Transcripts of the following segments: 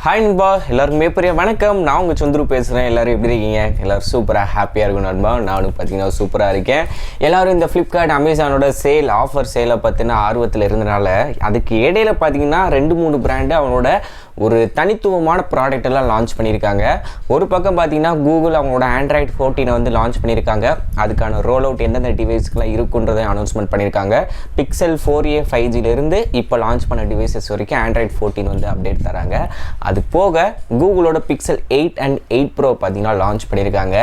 Hi நண்பா, எல்லாருக்குமே பெரிய வணக்கம். நான் உங்கள் சந்துரு பேசுகிறேன். எல்லோரும் எப்படி இருக்கீங்க? எல்லோரும் சூப்பராக ஹாப்பியாக இருக்கும் நண்பா. நானும் பார்த்தீங்கன்னா சூப்பராக இருக்கேன். எல்லோரும் இந்த ஃப்ளிப்கார்ட் அமேசானோட ஆஃபர் சேலை பற்றின ஆர்வத்தில் இருந்தனால அதுக்கு இடையில பார்த்தீங்கன்னா 2-3 பிராண்டு அவனோட ஒரு தனித்துவமான ப்ராடக்ட் எல்லாம் லான்ச் பண்ணியிருக்காங்க. ஒரு பக்கம் பார்த்தீங்கன்னா கூகுள் அவங்களோட Android 14 வந்து லான்ச் பண்ணியிருக்காங்க. அதுக்கான ரோல் அவுட் எந்தெந்த டிவைஸ்க்குலாம் இருக்குன்றதை அனௌன்ஸ்மெண்ட் பண்ணியிருக்காங்க. பிக்சல் 4a 5Gலேருந்து இப்போ லான்ச் பண்ண டிவைசஸ் வரைக்கும் Android 14 வந்து அப்டேட் தராங்க. அது போக கூகுளோட பிக்சல் 8 and 8 Pro பார்த்தீங்கன்னா லான்ச் பண்ணியிருக்காங்க.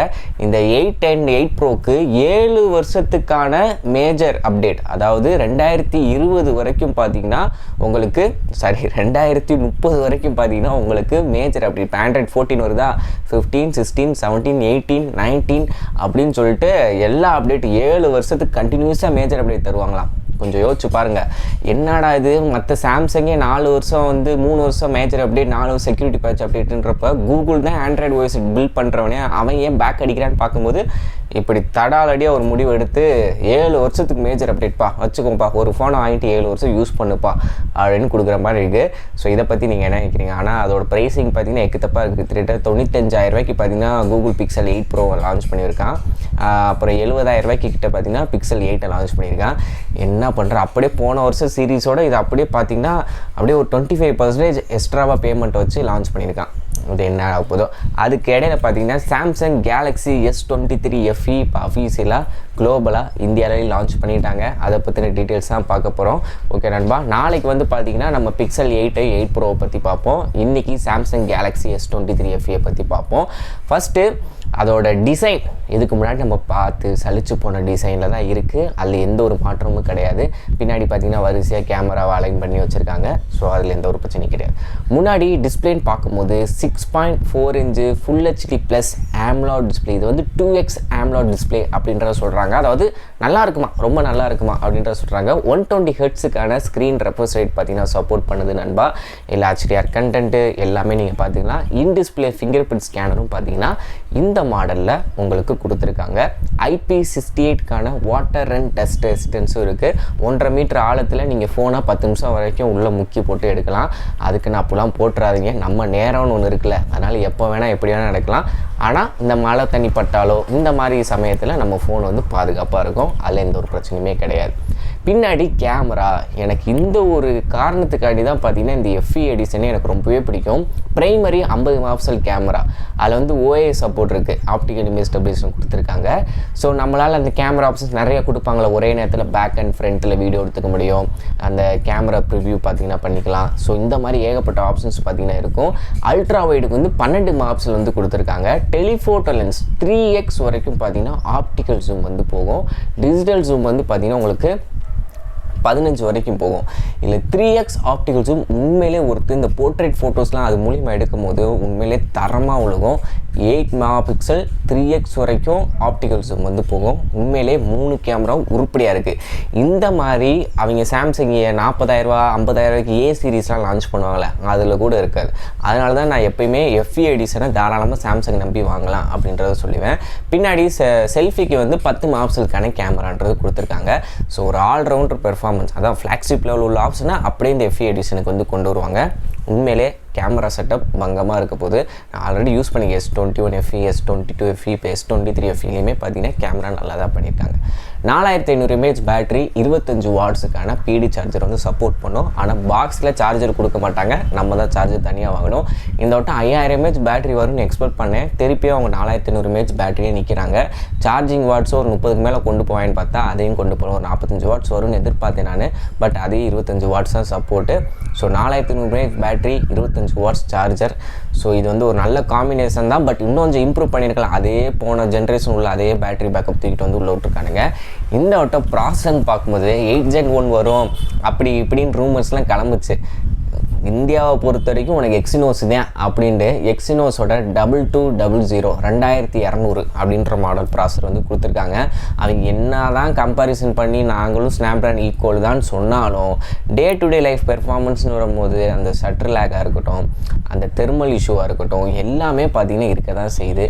இந்த 8 and 8 Proக்கு 7 வருஷத்துக்கான மேஜர் அப்டேட், அதாவது 2020 வரைக்கும் பார்த்தீங்கன்னா உங்களுக்கு 2030 வரைக்கும் பார்த்தீங்கன்னா உங்களுக்கு மேஜர் அப்டேட். இப்போ Android 14 வருதா, 15, 16, 17, 18, 19 அப்படின்னு சொல்லிட்டு எல்லா அப்டேட் 7 வருஷத்துக்கு கண்டினியூஸாக மேஜர் அப்டேட் தருவாங்களாம். கொஞ்சம் யோசிச்சு பாருங்கள், என்னடா இது, மற்ற சாம்சங்கே 4 வருஷம் வந்து 3 வருஷம் மேஜர் அப்டேட், 4 செக்யூரிட்டி பேட்ச் அப்டேட்டுன்றப்ப கூகுள் தான் ஆண்ட்ராய்டு ஓஎஸ் பில்ட் பண்ணுறவனே அவன் ஏன் பேக் அடிக்கிறான்னு பார்க்கும்போது இப்படி தடாலடியாக ஒரு முடிவு எடுத்து 7 வருஷத்துக்கு மேஜர் அப்டேட்ப்பா வச்சுக்கோப்பா, ஒரு ஃபோனை வாங்கிட்டு 7 வருஷம் யூஸ் பண்ணுப்பா அப்படின்னு கொடுக்குற மாதிரி இருக்குது. ஸோ இதை பற்றி நீங்கள் என்ன நினைக்கிறீங்க? ஆனால் அதோட ப்ரைஸிங் பார்த்தீங்கன்னா எக்குத்தப்பாக இருக்குது. கிட்டத்தட்ட 95,000 ரூபாய்க்கு பார்த்தீங்கன்னா கூகுள் பிக்சல் 8 Pro லான்ச் பண்ணியிருக்கான். அப்புறம் 70,000 ரூபாய்க்கு கிட்ட பார்த்தீங்கன்னா பிக்சல் 8 லான்ச் பண்ணியிருக்கான். என்ன பண்ணுற, அப்படியே போன வருஷம் சீரீஸோட இது அப்படியே பார்த்தீங்கன்னா அப்படியே ஒரு 25% எக்ஸ்ட்ராவாக பேமெண்ட் வச்சு லான்ச் பண்ணியிருக்கான். இது என்ன ஆக போதோ. அதுக்கு இடையில பார்த்தீங்கன்னா சாம்சங் கேலக்ஸி S23 FE இப்போ அஃபீஷியலாக குளோபலாக இந்தியாவிலேயும் லான்ச் பண்ணிட்டாங்க. அதை பற்றின டீட்டெயில்ஸ் தான் பார்க்க போகிறோம். ஓகே நண்பா, நாளைக்கு வந்து பார்த்தீங்கன்னா நம்ம பிக்சல் 8 Pro பற்றி பார்ப்போம். இன்றைக்கி சாம்சங் கேலக்ஸி S23 FE பற்றி பார்ப்போம். ஃபஸ்ட்டு அதோட டிசைன் இதுக்கு முன்னாடி நம்ம பார்த்து சலிச்சு போன டிசைனில் தான் இருக்குது. அதில் எந்த ஒரு மாற்றமும் கிடையாது. பின்னாடி பார்த்திங்கன்னா வரிசையாக கேமராவை அலைன் பண்ணி வச்சுருக்காங்க. ஸோ அதில் எந்த ஒரு பிரச்சனையும் கிடையாது. முன்னாடி டிஸ்பிளேன்னு பார்க்கும்போது 6.4 inch full HD plus AMOLED display. இது வந்து 2x AMOLED டிஸ்பிளே அப்படின்றத சொல்கிறாங்க. அதாவது நல்லா இருக்குமா, ரொம்ப நல்லா இருக்குமா அப்படின்றத சொல்கிறாங்க. 120 ஹெர்ட்ஸுக்கான ஸ்க்ரீன் ரெஃப்ரெஷ் ரேட் பார்த்திங்கன்னா சப்போர்ட் பண்ணுது நண்பா. இல்லை HDR கண்டென்ட்டு எல்லாமே நீங்கள் பார்த்தீங்கன்னா இன் டிஸ்பிளே ஃபிங்கர் பிரிண்ட் ஸ்கேனரும் பார்த்தீங்கன்னா இந்த மாடலில் உங்களுக்கு கொடுத்துருக்காங்க. IP68க்கான வாட்டர் அண்ட் டஸ்ட் ரெசிஸ்டன்ஸும் இருக்குது. 1.5 மீட்டர் ஆழத்தில் நீங்கள் ஃபோனை 10 நிமிஷம் வரைக்கும் உள்ளே முக்கி போட்டு எடுக்கலாம். அதுக்கு நான் அப்போலாம் போட்டுறாதீங்க, நம்ம நேரம்னு ஒன்று இருக்குல்ல, அதனால் எப்போ வேணால் எப்படி வேணால் நடக்கலாம். ஆனால் இந்த மழை தண்ணி பட்டாலோ இந்த மாதிரி சமயத்தில் நம்ம ஃபோன் வந்து பாதுகாப்பாக இருக்கும். அதில் எந்த ஒரு பிரச்சனையுமே கிடையாது. பின்னாடி கேமரா, எனக்கு இந்த ஒரு காரணத்துக்காண்டி தான் பார்த்தீங்கன்னா இந்த FE எடிஷனே எனக்கு ரொம்பவே பிடிக்கும். ப்ரைமரி 50 மெகாபிக்சல் கேமரா, அதில் வந்து OIS சப்போர்ட் இருக்குது, ஆப்டிக்கல் இமேஜ் ஸ்டெபிலைசேஷன் கொடுத்துருக்காங்க. ஸோ நம்மளால் அந்த கேமரா ஆப்ஷன்ஸ் நிறைய கொடுப்பாங்களே, ஒரே நேரத்தில் பேக் அண்ட் ஃப்ரண்ட்டில் வீடியோ எடுத்துக்க முடியும், அந்த கேமரா ப்ரிவ்யூ பார்த்திங்கன்னா பண்ணிக்கலாம். ஸோ இந்த மாதிரி ஏகப்பட்ட ஆப்ஷன்ஸ் பார்த்திங்கன்னா இருக்கும். அல்ட்ரா வைடுக்கு வந்து 12 மெகாபிக்சல் வந்து கொடுத்துருக்காங்க. டெலிஃபோட்டோ லென்ஸ் 3x வரைக்கும் பார்த்திங்கன்னா ஆப்டிக்கல் ஜூம் வந்து போகும். டிஜிட்டல் ஜூம் வந்து பார்த்திங்கன்னா உங்களுக்கு 15 வரைக்கும் போகும். இல்லை 3x ஆப்டிக்கல் ஜூம் உண்மையிலே இந்த போர்ட்ரேட் ஃபோட்டோஸ்லாம் அது மூலிமா எடுக்கும் போது உண்மையிலே தரமாக உலகம். 8 மெகாபிக்சல் 3x வரைக்கும் ஆப்டிக்கல் ஜூம் வந்து போகும். உண்மையிலே 3 கேமராவும் உருப்படியாக இருக்குது. இந்த மாதிரி அவங்க சாம்சங் 40,000 ரூபா 50,000 ரூபாய்க்கு சீரீஸ்லாம் லான்ச் பண்ணுவாங்களே, அதில் கூட இருக்காது. அதனால தான் நான் எப்பயுமே FE எடிஷனை தாராளமாக சாம்சங் நம்பி வாங்கலாம் அப்படின்றத சொல்லுவேன். பின்னாடி செல்ஃபிக்கு வந்து 10 மெகாபிக்சலுக்கான கேமரான்றது கொடுத்துருக்காங்க. ஸோ ஒரு ஆல்ரவுண்டர் பெர்ஃபார்மன்ஸ், அதான் ஃப்ளாக்ஷிப் லெவல் உள்ள ஆப்ஷனை அப்படியே இந்த FE எடிஷனுக்கு வந்து கொண்டு வருவாங்க. உண்மையிலே கேமரா செட்டப் பங்கமாக இருக்க போது. நான் ஆல்ரெடி யூஸ் பண்ணிக்க S21 FE, S22 FE, இப்போ S23 FEலையுமே பார்த்தீங்கன்னா கேமரா நல்லா தான் பண்ணியிருக்காங்க. 4500 mAh பேட்டரி, 25 வாட்ஸுக்கான PD சார்ஜர் வந்து சப்போர்ட் பண்ணும். ஆனால் பாக்ஸில் சார்ஜர் கொடுக்க மாட்டாங்க, நம்ம தான் சார்ஜர் தனியாக வாங்கணும். இந்த வட்டம் 5000 mAh பேட்டரி வரும்னு எக்ஸ்பெக்ட் பண்ணேன். திருப்பியும் அவங்க 4500 mAh பேட்டரியே நிற்கிறாங்க. சார்ஜிங் வாட்ஸ் ஒரு 30க்கு மேலே கொண்டு போவேன்னு பார்த்தா அதையும் கொண்டு போகணும். ஒரு 45 வாட்ஸ் வரும்னு எதிர்பார்த்தேன் நான். பட் அதே 25 வாட்ஸ் தான் support. So 4500 mAh battery, 25 watts charger. So இது வந்து ஒரு நல்ல காம்பினேஷன் தான். பட் இன்னும் கொஞ்சம் இம்ப்ரூவ் பண்ணியிருக்கலாம். அதே போன ஜென்ரேஷன் உள்ள அதே பேட்டரி பேக்கப் தூக்கிட்டு வந்து உள்ள விட்டுருக்கானுங்க. இந்த வட்டம் ப்ராசஸ்ன்னு பார்க்கும்போது 8 Gen 1 வரும் அப்படி இப்படின்னு ரூமர்ஸ்லாம் கிளம்புச்சு. இந்தியாவை பொறுத்த வரைக்கும் உனக்கு எக்ஸினோஸ் தான் அப்படின்ட்டு எக்ஸினோஸோட 2200 2200 அப்படின்ற மாடல் ப்ராசஸர் வந்து கொடுத்துருக்காங்க. அவங்க என்ன தான் கம்பேரிசன் பண்ணி நாங்களும் ஸ்னாப்ட்ராகன் ஈக்குவல் தான் சொன்னாலும் டே டு டே லைஃப் பெர்ஃபார்மன்ஸ்னு வரும்போது அந்த ஷட்டர் லேக்காக இருக்கட்டும், அந்த தெர்மல் இஷ்யூவாக இருக்கட்டும், எல்லாமே பார்த்திங்கன்னா இருக்க தான் செய்யுது.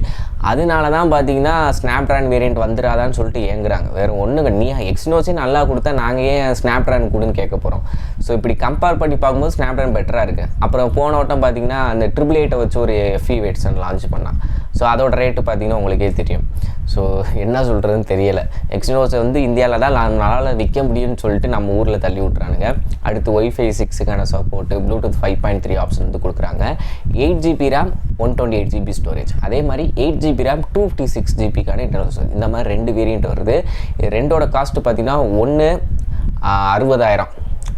அதனால தான் பார்த்திங்கன்னா ஸ்னாப்ட்ராகன் வேரியண்ட் வந்துடாதான்னு சொல்லிட்டு ஏங்குறாங்க. வேறு ஒன்றுங்க, நீ எக்ஸினோஸே நல்லா கொடுத்தா நாங்கள் ஏன் ஸ்னாப்ட்ராகன் கொடுன்னு கேட்க போகிறோம். ஸோ இப்படி கம்பேர் பண்ணி பார்க்கும்போது ஸ்னாப்ட்ராகன் பெட்டராக இருக்குது. அப்புறம் போன வட்டம் பார்த்தீங்கன்னா அந்த 888 வச்சு ஒரு FE வெர்ஷன் லான்ச் பண்ணான். ஸோ அதோட ரேட்டு பார்த்தீங்கன்னா உங்களுக்கே தெரியும். ஸோ என்ன சொல்கிறதுன்னு தெரியலை. எக்ஸினோஸை வந்து இந்தியாவில் தான் நம்மளால் விற்க முடியும்னு சொல்லிட்டு நம்ம ஊரில் தள்ளி விட்றானுங்க. அடுத்து Wi-Fi 6க்கான சப்போர்ட்டு, Bluetooth 5.3 ஆப்ஷன் வந்து கொடுக்குறாங்க. 8GB RAM 128GB ஸ்டோரேஜ், அதே மாதிரி 8GB RAM 256GBக்கான இன்டர்னல். இந்த மாதிரி 2 வேரியண்ட் வருது. இது ரெண்டோட காஸ்ட்டு பார்த்தீங்கன்னா ஒன்று 60,000,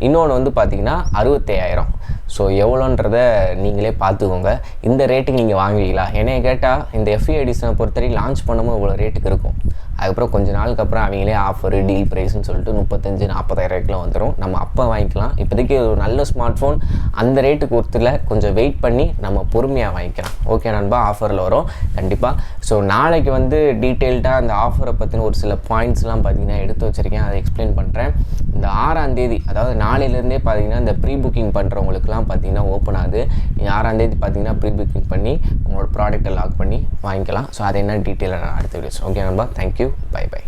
இன்னொன்று வந்து பார்த்தீங்கன்னா 65,000. ஸோ எவ்வளோன்றதை நீங்களே பார்த்துக்கோங்க. இந்த ரேட்டுக்கு நீங்கள் வாங்குவீங்களா? என்னைய கேட்டால் இந்த FE எடிஷனை பொறுத்தவரை லான்ச் பண்ணும்போது இவ்வளோ ரேட்டுக்கு இருக்கும். அதுக்கப்புறம் கொஞ்சம் நாளுக்கு அப்புறம் அவங்களே ஆஃபரு டீல் ப்ரைஸ்ன்னு சொல்லிட்டு 35,000-40,000 வந்துடும். நம்ம அப்போ வாங்கிக்கலாம். இப்போதைக்கு ஒரு நல்ல ஸ்மார்ட் ஃபோன் அந்த ரேட்டுக்கு ஒருத்தரில் கொஞ்சம் வெயிட் பண்ணி நம்ம பொறுமையாக வாங்கிக்கலாம். ஓகே நண்பா, ஆஃபரில் வரும் கண்டிப்பாக. ஸோ நாளைக்கு வந்து டீட்டெயில்டாக அந்த ஆஃபரை பற்றின ஒரு சில பாயிண்ட்ஸ்லாம் பார்த்தீங்கன்னா எடுத்து வச்சுருக்கேன், அதை எக்ஸ்பிளைன் பண்ணுறேன். இந்த 6ஆம் தேதி, அதாவது நாளையிலேருந்தே பார்த்தீங்கன்னா இந்த ப்ரீ புக்கிங் பண்ணுறவங்களுக்குலாம் பார்த்தீங்கன்னா ஓப்பன் ஆகுது. நீங்கள் 6ஆம் தேதி பார்த்தீங்கன்னா ப்ரீ புக்கிங் பண்ணி உங்களோட ப்ராடக்ட்டை லாக் பண்ணி வாங்கிக்கலாம். ஸோ அதை என்ன டீட்டெயிலாக நான் அடுத்த வீடியோஸ். ஓகே நண்பா, தேங்க்யூ, பை பை.